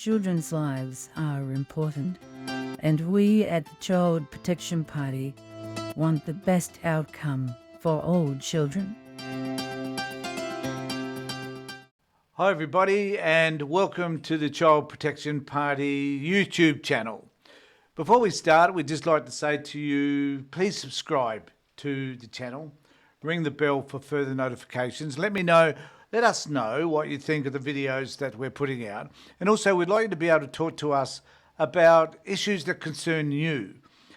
Children's lives are important, and we at the Child Protection Party want the best outcome for all children. Hi everybody, and welcome to the Child Protection Party YouTube channel. Before we start, we'd just like to say to you, please subscribe to the channel, ring the bell for further notifications. Let us know what you think of the videos that we're putting out. And also, we'd like you to be able to talk to us about issues that concern you,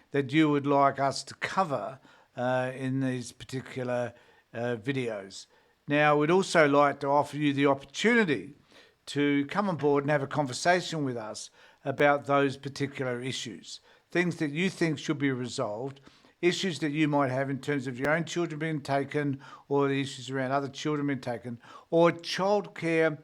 that you would like us to cover in these particular videos. Now, we'd also like to offer you the opportunity to come on board and have a conversation with us about those particular issues, things that you think should be resolved, issues that you might have in terms of your own children being taken, or the issues around other children being taken, or childcare,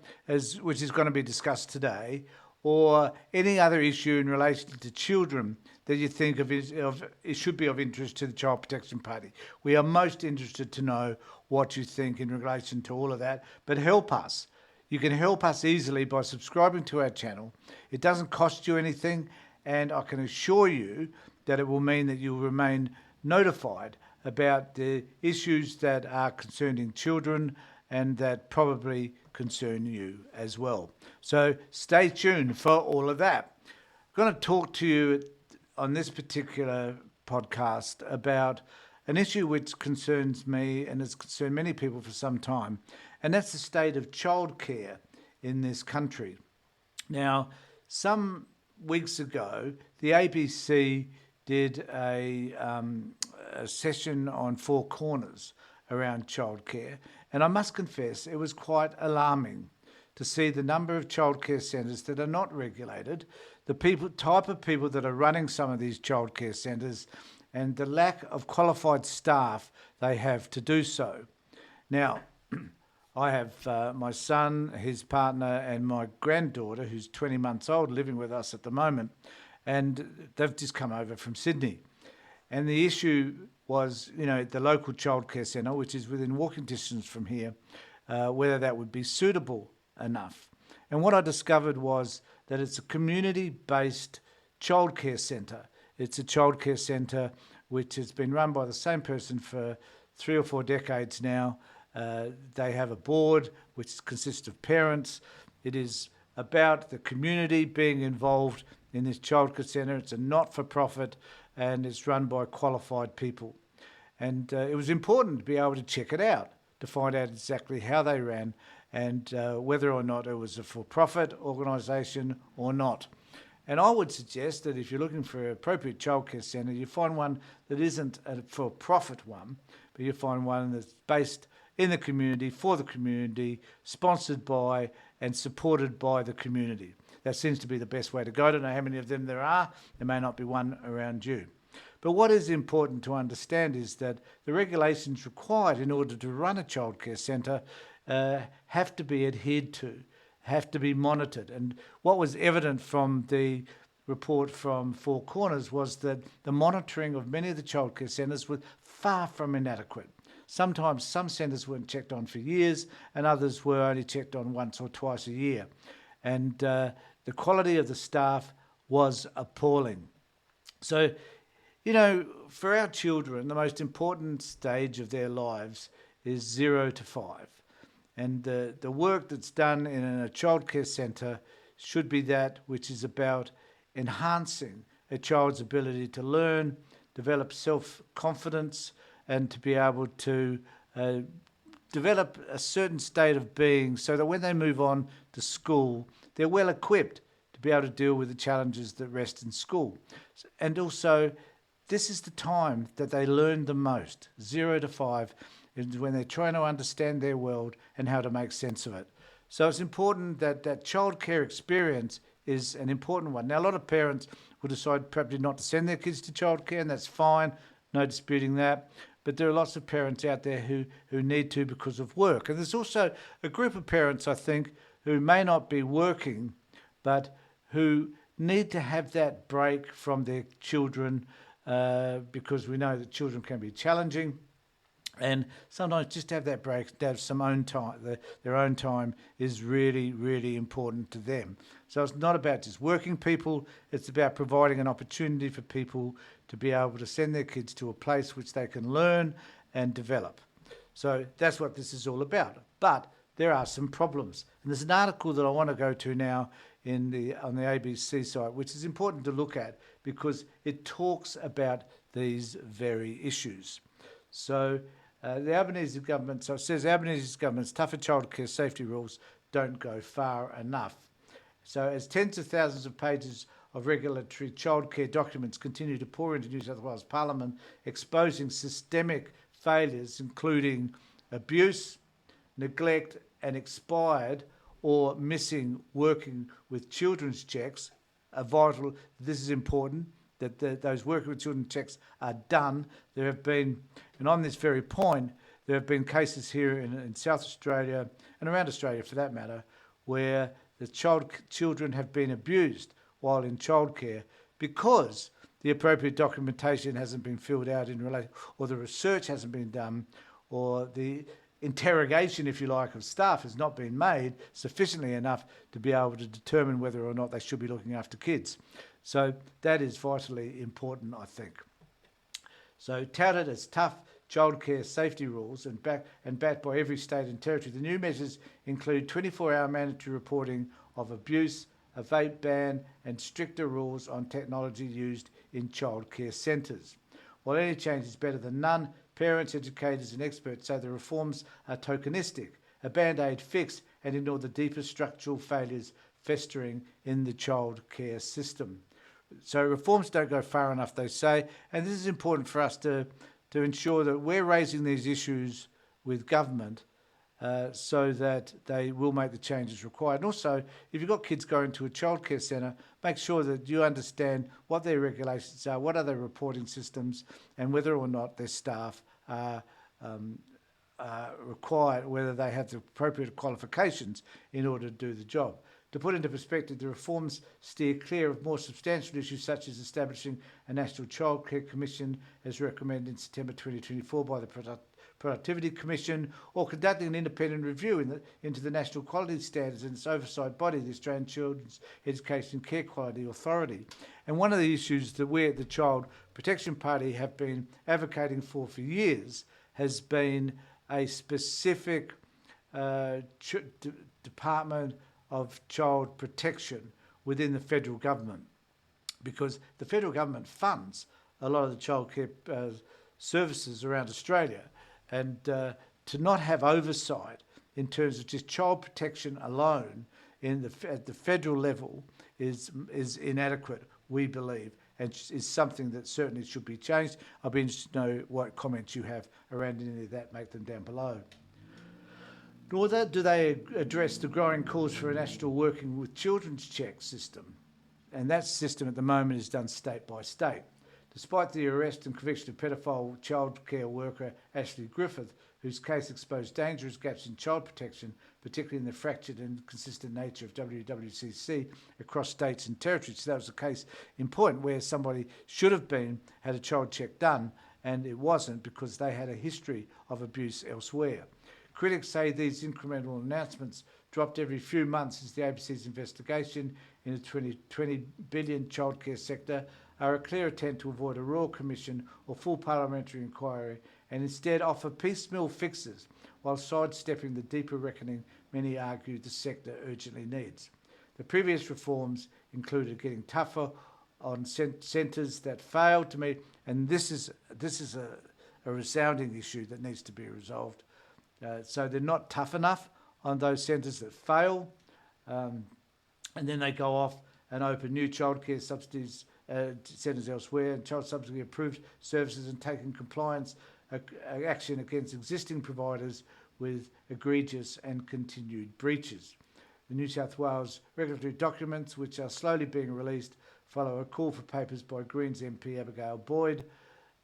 which is going to be discussed today, or any other issue in relation to children that you think it should be of interest to the Child Protection Party. We are most interested to know what you think in relation to all of that, but help us. You can help us easily by subscribing to our channel. It doesn't cost you anything, and I can assure you that it will mean that you will remain notified about the issues that are concerning children and that probably concern you as well. So stay tuned for all of that. I'm going to talk to you on this particular podcast about an issue which concerns me and has concerned many people for some time, and that's the state of childcare in this country. Now, some weeks ago, the ABC did a session on Four Corners around childcare, and I must confess it was quite alarming to see the number of childcare centres that are not regulated, the type of people that are running some of these childcare centres, and the lack of qualified staff they have to do so. Now, I have my son, his partner, and my granddaughter, who's 20 months old, living with us at the moment, and they've just come over from Sydney. And the issue was, the local childcare centre, which is within walking distance from here, whether that would be suitable enough. And what I discovered was that it's a community-based childcare centre. It's a childcare centre which has been run by the same person for 3 or 4 decades now. They have a board which consists of parents. It is about the community being involved in this childcare centre. It's a not-for-profit and it's run by qualified people. And it was important to be able to check it out, to find out exactly how they ran and whether or not it was a for-profit organisation or not. And I would suggest that if you're looking for an appropriate childcare centre, you find one that isn't a for-profit one, but you find one that's based in the community, for the community, sponsored by and supported by the community. That seems to be the best way to go. I don't know how many of them there are. There may not be one around you. But what is important to understand is that the regulations required in order to run a childcare centre have to be adhered to, have to be monitored. And what was evident from the report from Four Corners was that the monitoring of many of the childcare centres was far from inadequate. Sometimes some centres weren't checked on for years and others were only checked on once or twice a year. And the quality of the staff was appalling. So, for our children, the most important stage of their lives is 0 to 5. And the work that's done in a childcare centre should be that which is about enhancing a child's ability to learn, develop self-confidence, and to be able to develop a certain state of being so that when they move on to school, they're well equipped to be able to deal with the challenges that rest in school. And also, this is the time that they learn the most. 0 to 5 is when they're trying to understand their world and how to make sense of it. So it's important that that childcare experience is an important one. Now, a lot of parents will decide probably not to send their kids to childcare, and that's fine, no disputing that. But there are lots of parents out there who need to because of work. And there's also a group of parents, I think, who may not be working, but who need to have that break from their children because we know that children can be challenging. And sometimes just to have that break, to have some own time, their own time is really, really important to them. So it's not about just working people, it's about providing an opportunity for people to be able to send their kids to a place which they can learn and develop. So that's what this is all about. But there are some problems. And there's an article that I want to go to now on the ABC site, which is important to look at because it talks about these very issues. So the Albanese government, so it says the Albanese government's tougher childcare safety rules don't go far enough. So as tens of thousands of pages of regulatory childcare documents continue to pour into New South Wales Parliament, exposing systemic failures including abuse, neglect and expired or missing working with children's checks are vital. This is important, that those working with children checks are done. There have been, and on this very point, there have been cases here in South Australia and around Australia for that matter, where the children have been abused while in childcare because the appropriate documentation hasn't been filled out in relation, or the research hasn't been done, or the interrogation, if you like, of staff has not been made sufficiently enough to be able to determine whether or not they should be looking after kids. So that is vitally important, I think. So touted as tough childcare safety rules and backed by every state and territory, the new measures include 24-hour mandatory reporting of abuse, a vape ban and stricter rules on technology used in childcare centres. While any change is better than none, parents, educators and experts say the reforms are tokenistic, a band-aid fix, and ignore the deeper structural failures festering in the childcare system. So reforms don't go far enough, they say, and this is important for us to ensure that we're raising these issues with government so that they will make the changes required. And also, if you've got kids going to a childcare centre, make sure that you understand what their regulations are, what are their reporting systems, and whether or not their staff are required, whether they have the appropriate qualifications in order to do the job. To put into perspective, the reforms steer clear of more substantial issues such as establishing a National Childcare Commission as recommended in September 2024 by the Productivity Commission, or conducting an independent review into the National Quality Standards and its oversight body, the Australian Children's Education and Care Quality Authority. And one of the issues that we at the Child Protection Party have been advocating for years has been a specific Department of Child Protection within the federal government, because the federal government funds a lot of the childcare services around Australia, and to not have oversight in terms of just child protection alone at the federal level is inadequate, we believe, and is something that certainly should be changed. I'll be interested to know what comments you have around any of that. Make them down below. Nor do they address the growing calls for a national working with children's check system. And that system at the moment is done state by state. Despite the arrest and conviction of pedophile childcare worker Ashley Griffith, whose case exposed dangerous gaps in child protection, particularly in the fractured and consistent nature of WWCC across states and territories. So that was a case in point where somebody should have had a child check done, and it wasn't because they had a history of abuse elsewhere. Critics say these incremental announcements, dropped every few months since the ABC's investigation in the 20 billion childcare sector, are a clear attempt to avoid a royal commission or full parliamentary inquiry and instead offer piecemeal fixes while sidestepping the deeper reckoning many argue the sector urgently needs. The previous reforms included getting tougher on centres that failed to meet, and this is a resounding issue that needs to be resolved. So they're not tough enough on those centres that fail, and then they go off and open new childcare subsidies centres elsewhere, and child subsidy approved services, and taking compliance action against existing providers with egregious and continued breaches. The New South Wales regulatory documents, which are slowly being released, follow a call for papers by Greens MP Abigail Boyd,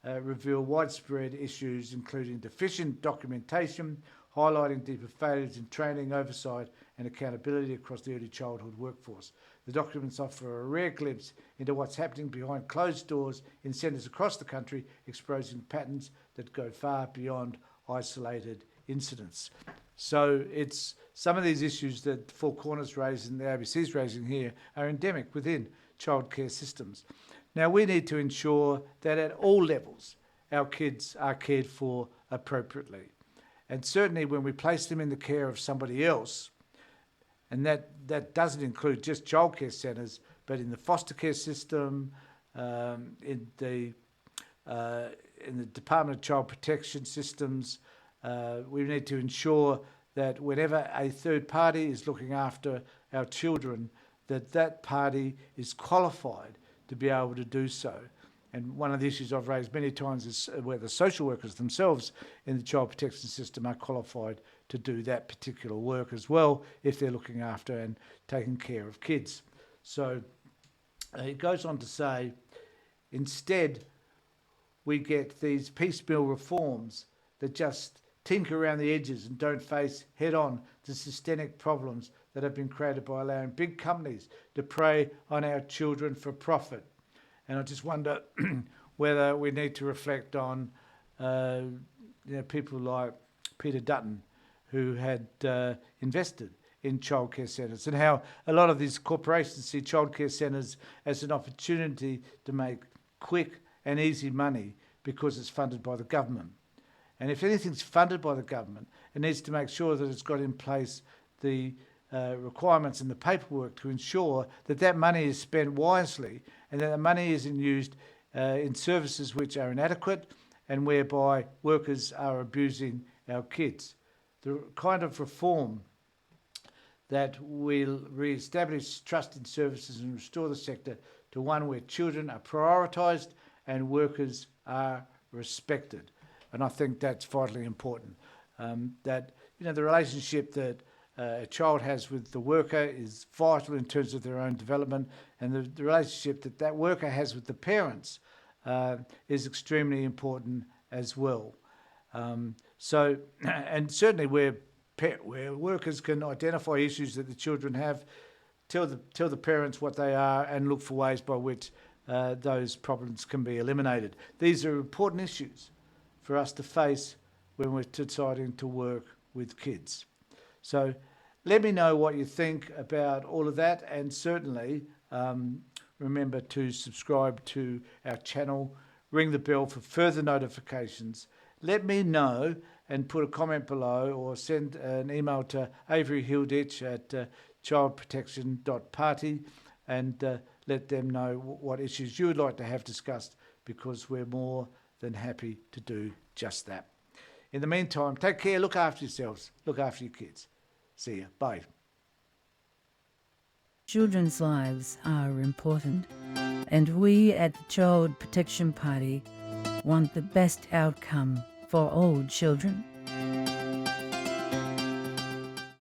reveal widespread issues including deficient documentation, highlighting deeper failures in training, oversight and accountability across the early childhood workforce. The documents offer a rare glimpse into what's happening behind closed doors in centres across the country, exposing patterns that go far beyond isolated incidents. So it's some of these issues that Four Corners raised and the ABC's raising here are endemic within childcare systems. Now we need to ensure that at all levels our kids are cared for appropriately. And certainly when we place them in the care of somebody else, and that doesn't include just childcare centres, but in the foster care system, in the Department of Child Protection systems, we need to ensure that whenever a third party is looking after our children, that party is qualified to be able to do so. And one of the issues I've raised many times is where the social workers themselves in the child protection system are qualified to do that particular work as well if they're looking after and taking care of kids. So it goes on to say, instead, we get these piecemeal reforms that just tinker around the edges and don't face head-on the systemic problems that have been created by allowing big companies to prey on our children for profit. And I just wonder whether we need to reflect on people like Peter Dutton, who had invested in childcare centres, and how a lot of these corporations see childcare centres as an opportunity to make quick and easy money because it's funded by the government. And if anything's funded by the government, it needs to make sure that it's got in place the requirements and the paperwork to ensure that that money is spent wisely and that the money isn't used in services which are inadequate and whereby workers are abusing our kids. The kind of reform that will re-establish trust in services and restore the sector to one where children are prioritised and workers are respected. And I think that's vitally important. That the relationship that a child has with the worker is vital in terms of their own development, and the relationship that that worker has with the parents is extremely important as well. And certainly where workers can identify issues that the children have, tell the parents what they are and look for ways by which those problems can be eliminated. These are important issues for us to face when we're deciding to work with kids. So let me know what you think about all of that, and certainly remember to subscribe to our channel, ring the bell for further notifications. Let me know and put a comment below or send an email to Avery Hilditch at childprotection.party and let them know what issues you would like to have discussed, because we're more than happy to do just that. In the meantime, take care, look after yourselves, look after your kids. See ya. Bye. Children's lives are important, and we at the Child Protection Party want the best outcome for all children.